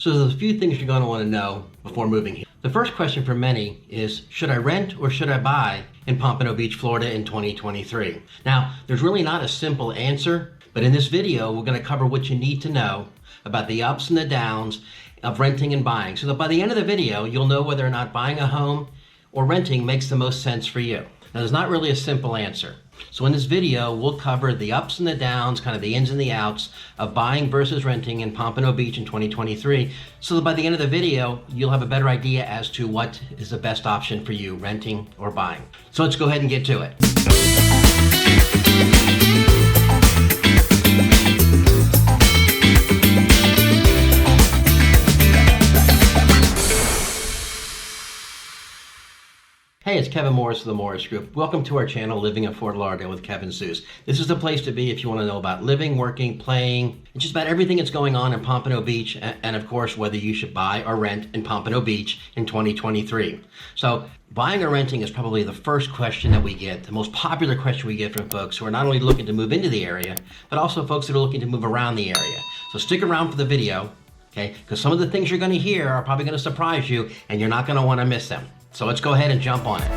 So there's a few things you're going to want to know before moving here. The first question for many is, should I rent or should I buy in Pompano Beach, Florida in 2023? Now, there's really not a simple answer, but in this video, we're going to cover what you need to know about the ups and the downs of renting and buying, so that by the end of the video, you'll know whether or not buying a home or renting makes the most sense for you. Now, there's not really a simple answer. So in this video, we'll cover the ups and the downs, kind of the ins and the outs of buying versus renting in Pompano Beach in 2023, so that by the end of the video, you'll have a better idea as to what is the best option for you, renting or buying. So let's go ahead and get to it. Hey, it's Kevin Morris of the Morris Group. Welcome to our channel, Living in Fort Lauderdale with Kevin Seuss. This is the place to be if you want to know about living, working, playing, and just about everything that's going on in Pompano Beach, and of course, whether you should buy or rent in Pompano Beach in 2023. So, buying or renting is probably the first question that we get, the most popular question we get from folks who are not only looking to move into the area, but also folks that are looking to move around the area. So stick around for the video, okay? Because some of the things you're going to hear are probably going to surprise you, and you're not going to want to miss them. So let's go ahead and jump on it.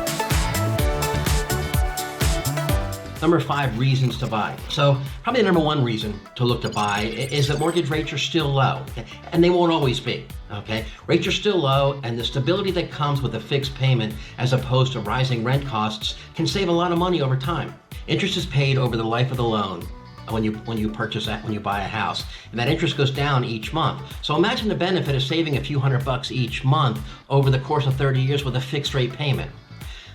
Number 5 reasons to buy. So probably the number 1 reason to look to buy is that mortgage rates are still low, okay? And they won't always be, okay? Rates are still low, and the stability that comes with a fixed payment as opposed to rising rent costs can save a lot of money over time. Interest is paid over the life of the loan when you buy a house, and that interest goes down each month. So imagine the benefit of saving a few $100 each month over the course of 30 years with a fixed rate payment.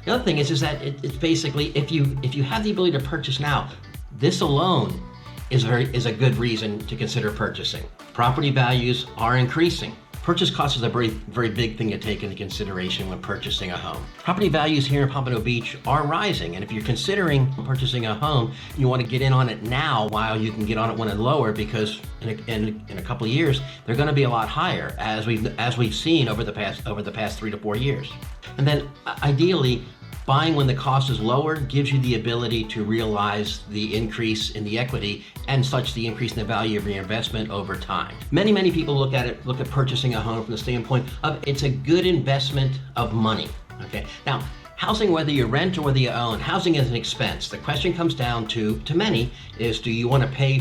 The other thing is that it's basically, if you have the ability to purchase now, this alone is a good reason to consider purchasing. Property values are increasing. Purchase cost is a very big thing to take into consideration when purchasing a home. Property values here in Pompano Beach are rising, and if you're considering purchasing a home, you want to get in on it now while you can get on it when it's lower, because in a couple of years they're going to be a lot higher, as we've seen over the past 3 to 4 years. And then ideally, buying when the cost is lower gives you the ability to realize the increase in the equity and such the increase in the value of your investment over time. Many people look at purchasing a home from the standpoint of it's a good investment of money. Okay. Now, housing, whether you rent or whether you own, housing is an expense. The question comes down to many is, do you want to pay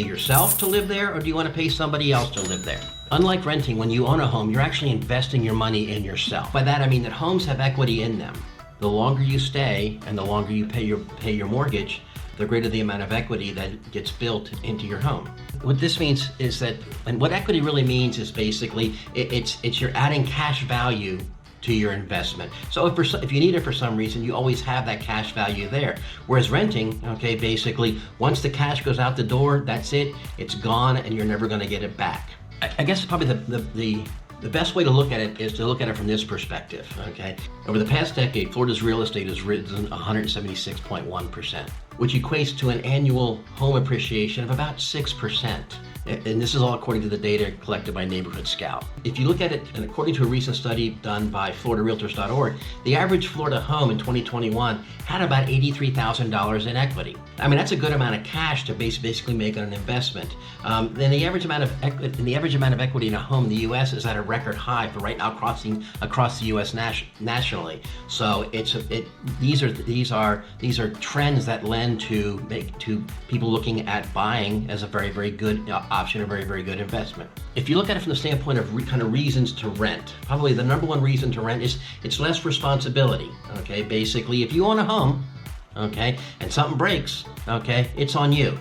yourself to live there, or do you want to pay somebody else to live there? Unlike renting, when you own a home, you're actually investing your money in yourself. By that I mean that homes have equity in them. The longer you stay and the longer you pay your mortgage, the greater the amount of equity that gets built into your home. What this means is that, and what equity really means is basically, it's you're adding cash value to your investment. So if you need it for some reason, you always have that cash value there. Whereas renting, okay, basically, once the cash goes out the door, that's it, it's gone, and you're never gonna get it back. I guess probably the best way to look at it is to look at it from this perspective, okay? Over the past decade, Florida's real estate has risen 176.1%, which equates to an annual home appreciation of about 6%. And this is all according to the data collected by Neighborhood Scout. If you look at it, and according to a recent study done by FloridaRealtors.org, the average Florida home in 2021 had about $83,000 in equity. I mean, that's a good amount of cash to basically make an investment. Then the average amount of equity in a home in the U.S. is at a record high for right now across the U.S. nationally. So these are trends that lend to people looking at buying as a very good option, a very good investment. If you look at it from the standpoint of kind of reasons to rent, probably the number 1 reason to rent is it's less responsibility. Okay, basically, if you own a home, okay, and something breaks, okay, it's on you.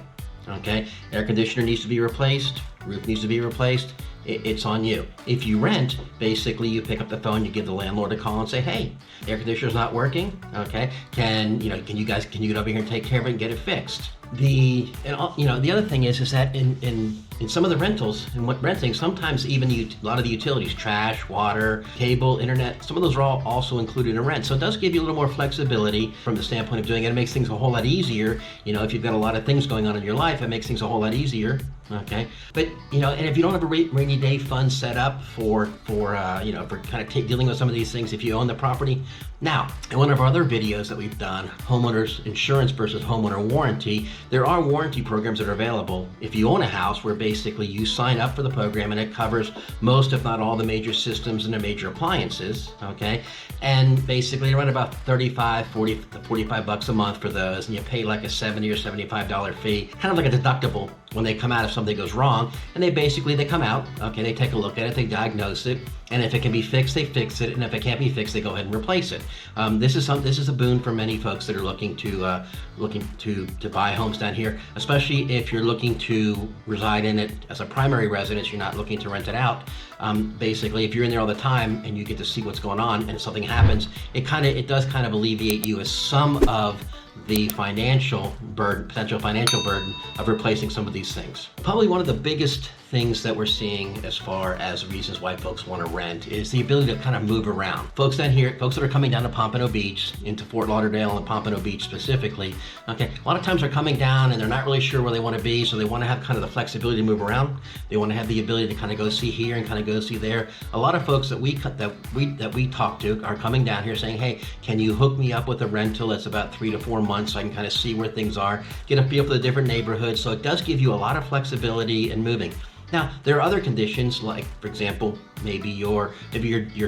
Okay, air conditioner needs to be replaced, roof needs to be replaced, it's on you. If you rent, basically you pick up the phone, you give the landlord a call and say, hey, air conditioner's not working, okay, can you get over here and take care of it and get it fixed? The other thing is that in some of the rentals, renting, sometimes even a lot of the utilities, trash, water, cable, internet, some of those are all also included in rent. So it does give you a little more flexibility from the standpoint of doing it. It makes things a whole lot easier. If you've got a lot of things going on in your life, it makes things a whole lot easier. Okay, but and if you don't have a rainy day fund set up for kind of dealing with some of these things, if you own the property. Now, in one of our other videos that we've done, homeowners insurance versus homeowner warranty, there are warranty programs that are available if you own a house where basically you sign up for the program and it covers most, if not all, the major systems and the major appliances, okay? And basically around about 35, 40, 45 bucks a month for those, and you pay like a $70 or $75 fee, kind of like a deductible when they come out if something goes wrong. And they come out, okay, they take a look at it, they diagnose it, and if it can be fixed, they fix it, and if it can't be fixed, they go ahead and replace it. This is a boon for many folks that are looking to buy homes down here, especially if you're looking to reside in it as a primary residence. You're not looking to rent it out. Basically, if you're in there all the time and you get to see what's going on, and if something happens, it does kind of alleviate you as some of the potential financial burden of replacing some of these things. Probably one of the biggest things that we're seeing as far as reasons why folks want to rent is the ability to kind of move around. Folks that are coming down to Pompano Beach, into Fort Lauderdale and Pompano Beach specifically, okay, a lot of times they're coming down and they're not really sure where they want to be, so they want to have kind of the flexibility to move around. They want to have the ability to kind of go see here and kind of go see there. A lot of folks that we talk to are coming down here saying, hey, can you hook me up with a rental that's about 3 to 4 months so I can kind of see where things are, get a feel for the different neighborhoods. So it does give you a lot of flexibility in moving. Now, there are other conditions, like, for example, maybe your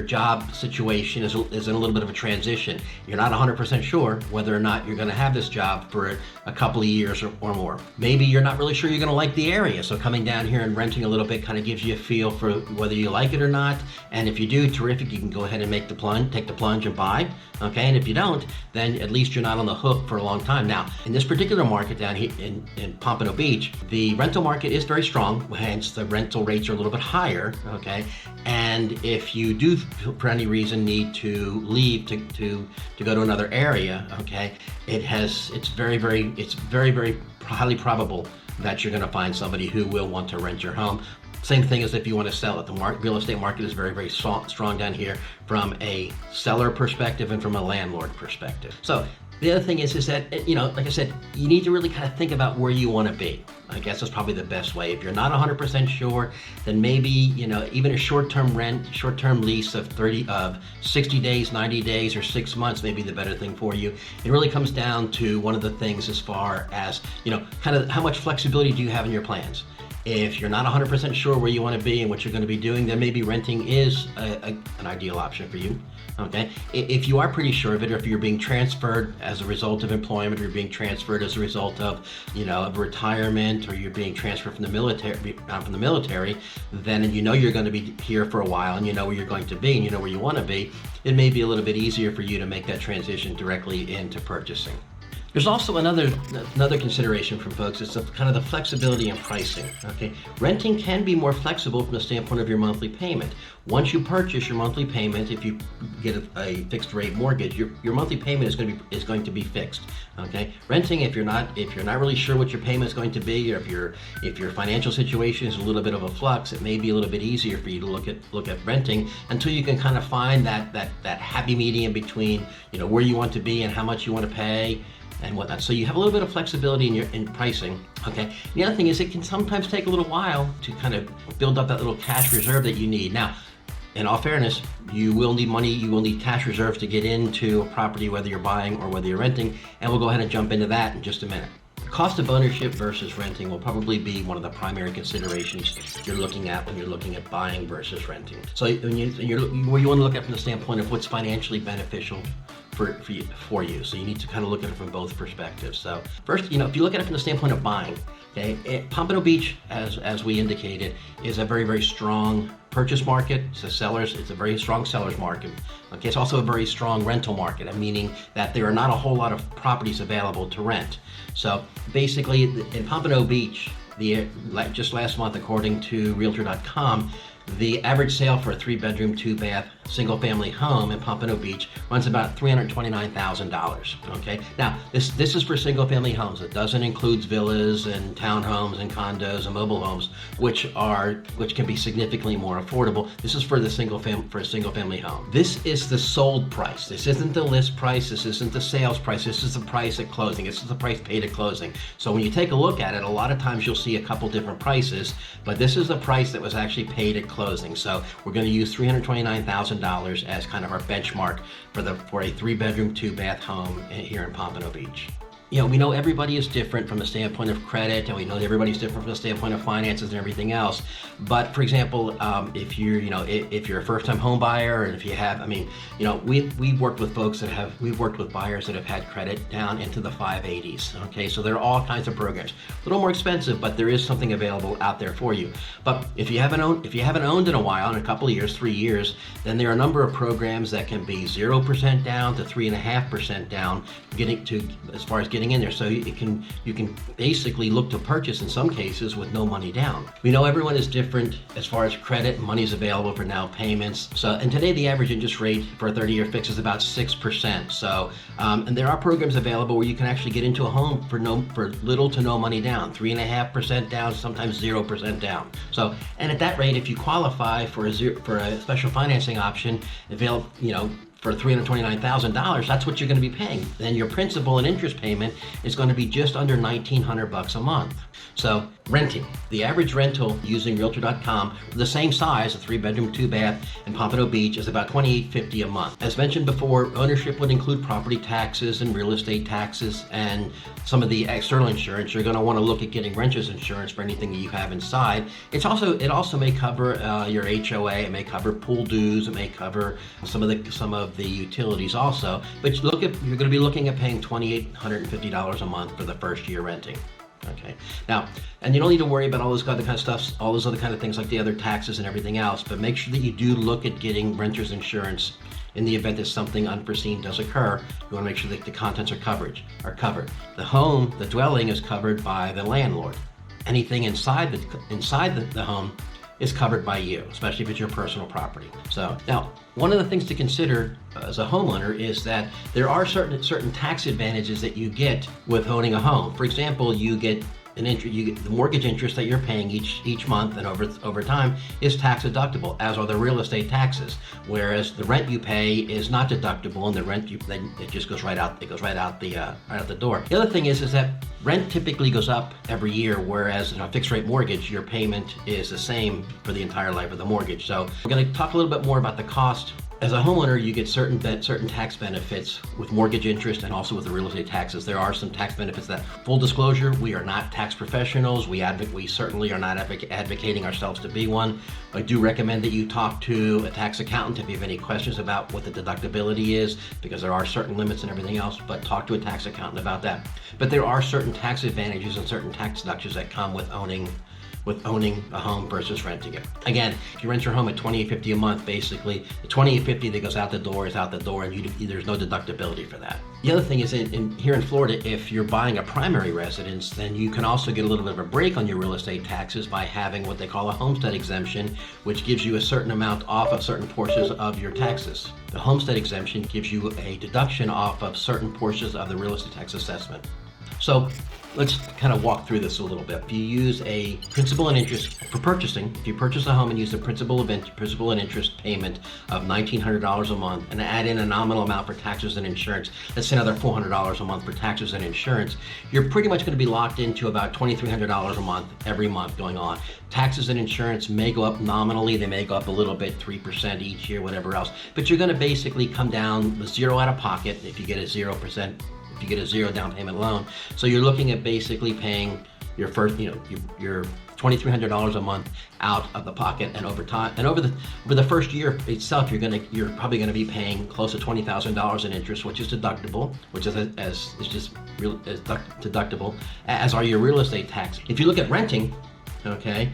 job situation is in a little bit of a transition. You're not 100% sure whether or not you're going to have this job for a couple of years or more. Maybe you're not really sure you're going to like the area, so coming down here and renting a little bit kind of gives you a feel for whether you like it or not. And if you do, terrific, you can go ahead and take the plunge and buy. Okay, and if you don't, then at least you're not on the hook for a long time. Now, in this particular market down here in Pompano Beach, the rental market is very strong, hence the rental rates are a little bit higher, okay? And if you do, for any reason, need to leave to go to another area, okay, it's very, very highly probable that you're gonna find somebody who will want to rent your home. Same thing as if you want to sell it. The real estate market is very, very strong down here from a seller perspective and from a landlord perspective. So the other thing is that, like I said, you need to really kind of think about where you want to be. I guess that's probably the best way. If you're not 100% sure, then maybe, even a short-term lease of 60 days, 90 days, or 6 months may be the better thing for you. It really comes down to one of the things as far as, kind of how much flexibility do you have in your plans. If you're not 100% sure where you want to be and what you're going to be doing, then maybe renting is an ideal option for you. Okay. If you are pretty sure of it, or if you're being transferred as a result of employment, or you're being transferred as a result of, of retirement, or you're being transferred from the military, then you're going to be here for a while, and you know where you're going to be, and you know where you want to be, it may be a little bit easier for you to make that transition directly into purchasing. There's also another consideration from folks. It's kind of the flexibility in pricing. Okay, renting can be more flexible from the standpoint of your monthly payment. Once you purchase your monthly payment, if you get a fixed rate mortgage, your monthly payment is going to be fixed. Okay, renting, if you're not really sure what your payment is going to be, or if your financial situation is a little bit of a flux, it may be a little bit easier for you to look at renting until you can kind of find that happy medium between where you want to be and how much you want to pay and whatnot. So you have a little bit of flexibility in pricing. Okay. The other thing is it can sometimes take a little while to kind of build up that little cash reserve that you need. Now, in all fairness, you will need money, you will need cash reserves to get into a property, whether you're buying or whether you're renting, and we'll go ahead and jump into that in just a minute. Cost of ownership versus renting will probably be one of the primary considerations you're looking at when you're looking at buying versus renting. So when you want to look at from the standpoint of what's financially beneficial for you. So you need to kind of look at it from both perspectives. So first, if you look at it from the standpoint of buying, okay, Pompano Beach, as we indicated, is a very, very strong purchase market. It's a very strong seller's market. Okay, it's also a very strong rental market, meaning that there are not a whole lot of properties available to rent. So basically, in Pompano Beach, just last month, according to Realtor.com, the average sale for a 3-bedroom, 2-bath, single-family home in Pompano Beach runs about $329,000. Okay, now this is for single-family homes. It doesn't include villas and townhomes and condos and mobile homes, which can be significantly more affordable. This is for a single-family home. This is the sold price. This isn't the list price. This isn't the sales price. This is the price at closing. This is the price paid at closing. So when you take a look at it, a lot of times you'll see a couple different prices, but this is the price that was actually paid at closing. So we're going to use $329,000 as kind of our benchmark for a 3-bedroom, 2-bath home here in Pompano Beach. We know everybody is different from the standpoint of credit, and we know everybody's different from the standpoint of finances and everything else. But for example, if you're a first-time home buyer, and if you have, we've worked with we've worked with buyers that have had credit down into the 580s. Okay, so there are all kinds of programs. A little more expensive, but there is something available out there for you. But if you haven't owned in a while, in a couple of years, 3 years, then there are a number of programs that can be 0% down to 3.5% down, as far as getting in there. So you can basically look to purchase in some cases with no money down. We know everyone is different as far as credit. Money is available for now payments. And today the average interest rate for a 30-year fix is about 6%. So and there are programs available where you can actually get into a home for little to no money down, 3.5% down, sometimes 0% down. So, and at that rate, if you qualify for a special financing option available, for $329,000, that's what you're going to be paying. Then your principal and interest payment is going to be just under $1,900 a month. So renting, the average rental using Realtor.com, the same size, a 3-bedroom, 2-bath in Pompano Beach, is about $2,850 a month. As mentioned before, ownership would include property taxes and real estate taxes and some of the external insurance. You're going to want to look at getting renter's insurance for anything that you have inside. It also may cover your HOA. It may cover pool dues. It may cover some of the utilities also. But you're going to be looking at paying $2,850 a month for the first year renting. Okay. Now, and you don't need to worry about all those other kind of stuff, all those other kind of things like the other taxes and everything else, but make sure that you do look at getting renter's insurance in the event that something unforeseen does occur. You want to make sure that the contents are covered. The dwelling is covered by the landlord. Anything inside the home is covered by you, especially if it's your personal property. So now, one of the things to consider as a homeowner is that there are certain tax advantages that you get with owning a home. For example, you get the mortgage interest that you're paying each month and over time is tax deductible, as are the real estate taxes. Whereas the rent you pay is not deductible, and the rent it just goes right out. It goes right out the door. The other thing is that rent typically goes up every year, whereas in a fixed rate mortgage, your payment is the same for the entire life of the mortgage. So we're going to talk a little bit more about the cost. As a homeowner, you get certain tax benefits with mortgage interest and also with the real estate taxes. There are some tax benefits that, full disclosure, we are not tax professionals. We certainly are not advocating ourselves to be one. I do recommend that you talk to a tax accountant if you have any questions about what the deductibility is, because there are certain limits and everything else, but talk to a tax accountant about that. But there are certain tax advantages and certain tax deductions that come with owning a home versus renting it. Again, if you rent your home at $2,850 a month, basically the $2,850 that goes out the door is out the door, and there's no deductibility for that. The other thing is, here in Florida, if you're buying a primary residence, then you can also get a little bit of a break on your real estate taxes by having what they call a homestead exemption, which gives you a certain amount off of certain portions of your taxes. The homestead exemption gives you a deduction off of certain portions of the real estate tax assessment. So let's kind of walk through this a little bit. If you use a principal and interest for purchasing, if you purchase a home and use a principal and interest payment of $1,900 a month and add in a nominal amount for taxes and insurance, let's say another $400 a month for taxes and insurance, you're pretty much going to be locked into about $2,300 a month every month going on. Taxes and insurance may go up nominally, they may go up a little bit, 3% each year, whatever else, but you're going to basically come down with zero out of pocket if you get a 0%. If you get a zero down payment loan. So you're looking at basically paying your first, your $2,300 a month out of the pocket, and over time, and over the first year itself, you're probably going to be paying close to $20,000 in interest, which is deductible, which is deductible, as are your real estate tax. If you look at renting, okay,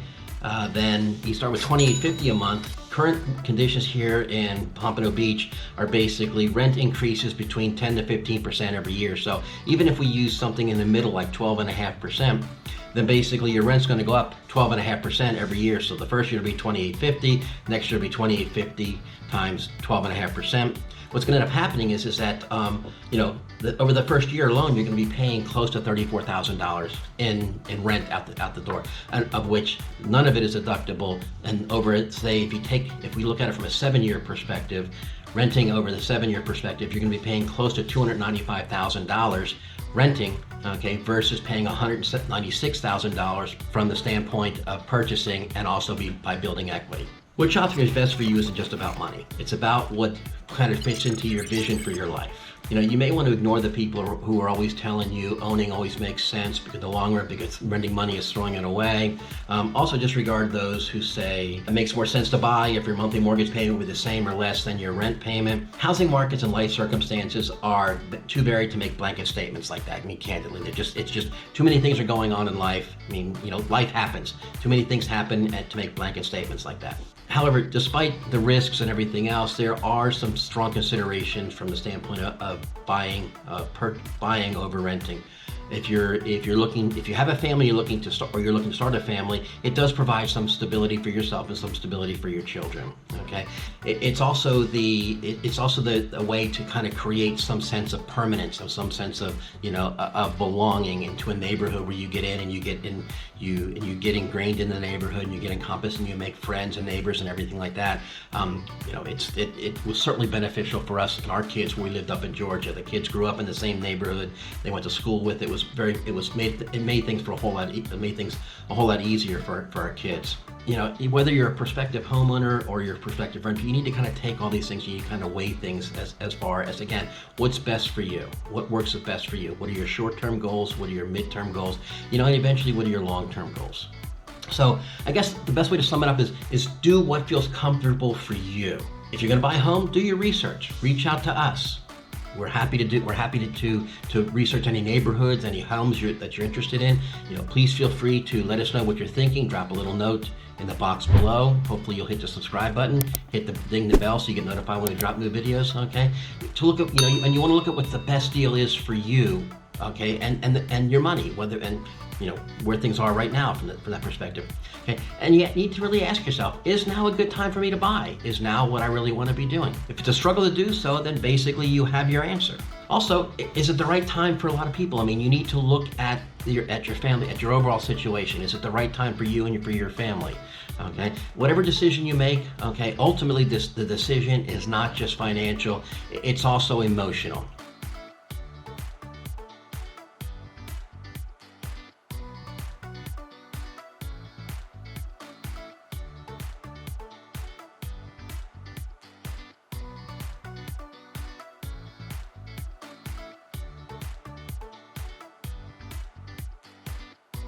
then you start with $2,850 a month. Current conditions here in Pompano Beach are basically rent increases between 10 to 15% every year. So even if we use something in the middle like 12.5%, then basically your rent's going to go up 12.5% every year. So the first year will be $2,850, next year will be $2,850 times 12.5%. What's going to end up happening is that over the first year alone, you're going to be paying close to $34,000 in rent out the door, of which none of it is deductible. And if we look at it from a 7-year perspective, renting over the 7-year perspective, you're going to be paying close to $295,000 renting, okay, versus paying $196,000 from the standpoint of purchasing and also by building equity. Which option is best for you isn't just about money. It's about what kind of fits into your vision for your life. You know, you may want to ignore the people who are always telling you owning always makes sense because the long run, because renting money is throwing it away. Also disregard those who say it makes more sense to buy if your monthly mortgage payment will be the same or less than your rent payment. Housing markets and life circumstances are too varied to make blanket statements like that. I mean, candidly, it's just too many things are going on in life. I mean, you know, life happens. Too many things happen to make blanket statements like that. However, despite the risks and everything else, there are some strong considerations from the standpoint of buying over renting. If you have a family you're looking to start a family, it does provide some stability for yourself and some stability for your children. Okay, it's also a way to kind of create some sense of permanence, of some sense of of belonging into a neighborhood where you get in and you get ingrained in the neighborhood and you get encompassed and you make friends and neighbors and everything like that. It was certainly beneficial for us and our kids when we lived up in Georgia. The kids grew up in the same neighborhood. They went to school with. It made things a whole lot easier for our kids. You know, whether you're a prospective homeowner or you're a prospective renter, you need to kind of take all these things and you kind of weigh things as far as, again, what's best for you, what works best for you, what are your short-term goals, what are your mid-term goals, and eventually what are your long-term goals. So I guess the best way to sum it up is do what feels comfortable for you. If you're going to buy a home, do your research. Reach out to us. We're happy to research any neighborhoods, any homes that you're interested in. Please feel free to let us know what you're thinking. Drop a little note in the box below. Hopefully you'll hit the subscribe button, ding the bell so you get notified when we drop new videos. Okay, to look at and you want to look at what the best deal is for you. Okay, and your money, where things are right now from that perspective. Okay, and you need to really ask yourself, is now a good time for me to buy? Is now what I really want to be doing? If it's a struggle to do so, then basically you have your answer. Also, is it the right time for a lot of people? I mean, you need to look at your family, at your overall situation. Is it the right time for you and for your family? Okay, whatever decision you make, okay, ultimately the decision is not just financial, it's also emotional.